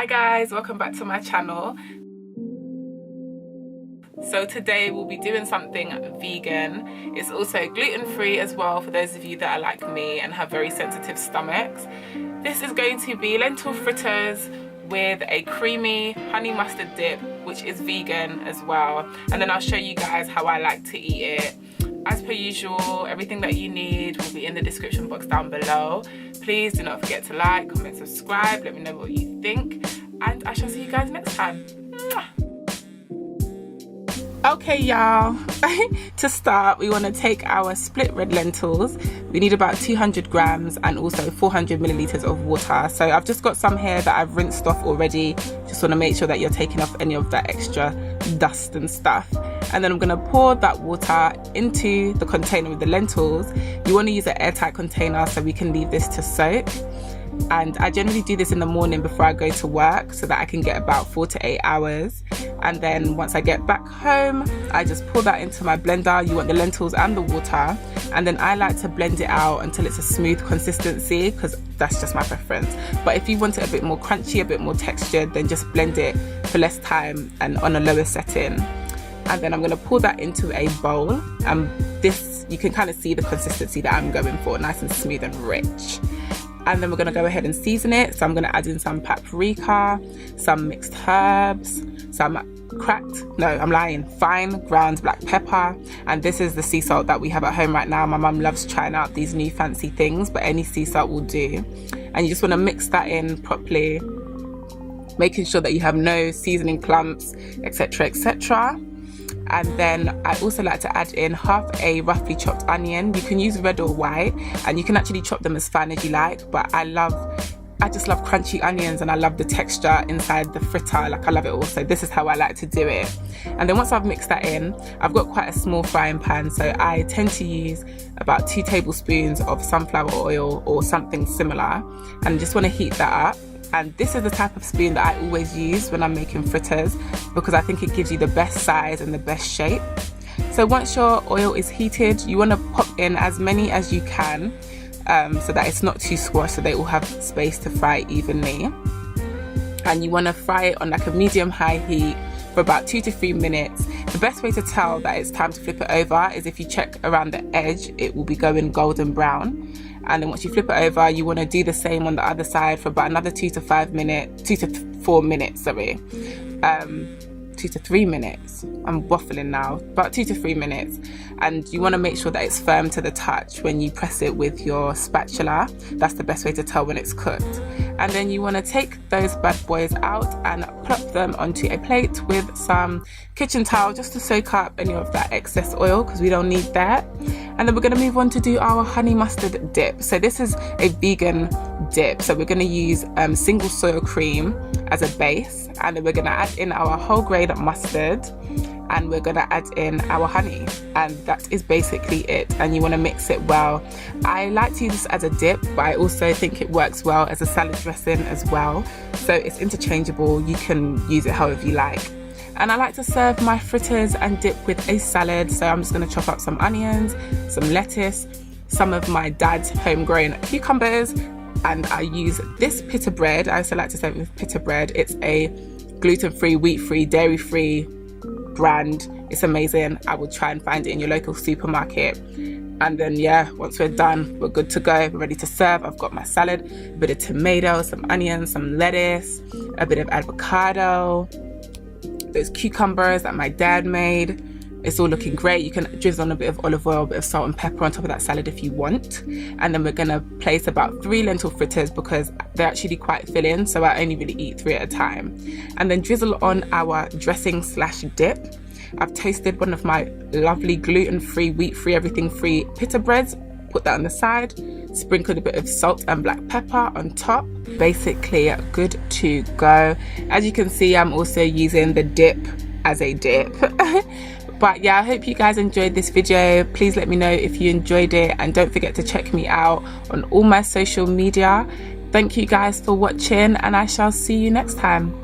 Hi guys, welcome back to my channel. So today we'll be doing something vegan. It's also gluten-free as well for those of you that are like me and have very sensitive stomachs. This is going to be lentil fritters with a creamy honey mustard dip, which is vegan as well. And then I'll show you guys how I like to eat it. As per usual, everything that you need will be in the description box down below. Please do not forget to like, comment, subscribe, let me know what you think, and I shall see you guys next time. Okay y'all, to start we want to take our split red lentils. We need about 200 grams and also 400 milliliters of water. So I've just got some here that I've rinsed off already. Just want to make sure that you're taking off any of that extra dust and stuff. And then I'm going to pour that water into the container with the lentils. You want to use an airtight container so we can leave this to soak. And I generally do this in the morning before I go to work so that I can get about 4 to 8 hours. And then once I get back home, I just pour that into my blender. You want the lentils and the water, and then I like to blend it out until it's a smooth consistency because that's just my preference. But if you want it a bit more crunchy, a bit more textured, then just blend it for less time and on a lower setting. And then I'm going to pour that into a bowl, and this, you can kind of see the consistency that I'm going for, nice and smooth and rich. And then we're going to go ahead and season it. So I'm going to add in some paprika, some mixed herbs, some fine ground black pepper. And this is the sea salt that we have at home right now. My mum loves trying out these new fancy things, but any sea salt will do. And you just want to mix that in properly, making sure that you have no seasoning clumps, etc, etc. And then I also like to add in half a roughly chopped onion. You can use red or white, and you can actually chop them as fine as you like, but I just love crunchy onions, and I love the texture inside the fritter. Like, I love it all. So this is how I like to do it. And then once I've mixed that in, I've got quite a small frying pan, so I tend to use about 2 tablespoons of sunflower oil or something similar, and just want to heat that up. And this is the type of spoon that I always use when I'm making fritters because I think it gives you the best size and the best shape. So once your oil is heated, you want to pop in as many as you can so that it's not too squashed, so they all have space to fry evenly. And you want to fry it on like a medium-high heat for about 2 to 3 minutes. The best way to tell that it's time to flip it over is if you check around the edge, it will be going golden brown. And then once you flip it over, you want to do the same on the other side for about another 2 to 4 minutes, 2 to 3 minutes. I'm waffling now, about 2 to 3 minutes. And you want to make sure that it's firm to the touch when you press it with your spatula. That's the best way to tell when it's cooked. And then you want to take those bad boys out and plop them onto a plate with some kitchen towel just to soak up any of that excess oil because we don't need that. And then we're going to move on to do our honey mustard dip. So this is a vegan dip, so we're going to use single soy cream as a base, and then we're going to add in our whole grain mustard, and we're going to add in our honey, and that is basically it. And you want to mix it well. I like to use this as a dip, but I also think it works well as a salad dressing as well, so it's interchangeable. You can use it however you like. And I like to serve my fritters and dip with a salad, so I'm just going to chop up some onions, some lettuce, some of my dad's homegrown cucumbers, and I use this pita bread. I also like to serve it with pita bread. It's a gluten-free, wheat-free, dairy-free brand. It's amazing. I will try and find it in your local supermarket. And then yeah, once we're done, we're good to go. We're ready to serve. I've got my salad, a bit of tomato, some onions, some lettuce, a bit of avocado, those cucumbers that my dad made. It's all looking great. You can drizzle on a bit of olive oil, a bit of salt and pepper on top of that salad if you want. And then we're gonna place about 3 lentil fritters because they're actually quite filling, so I only really eat 3 at a time. And then drizzle on our dressing slash dip. I've toasted one of my lovely gluten-free, wheat-free, everything-free pita breads. Put that on the side. Sprinkled a bit of salt and black pepper on top. Basically good to go. As you can see, I'm also using the dip as a dip. But yeah, I hope you guys enjoyed this video. Please let me know if you enjoyed it, and don't forget to check me out on all my social media. Thank you guys for watching, and I shall see you next time.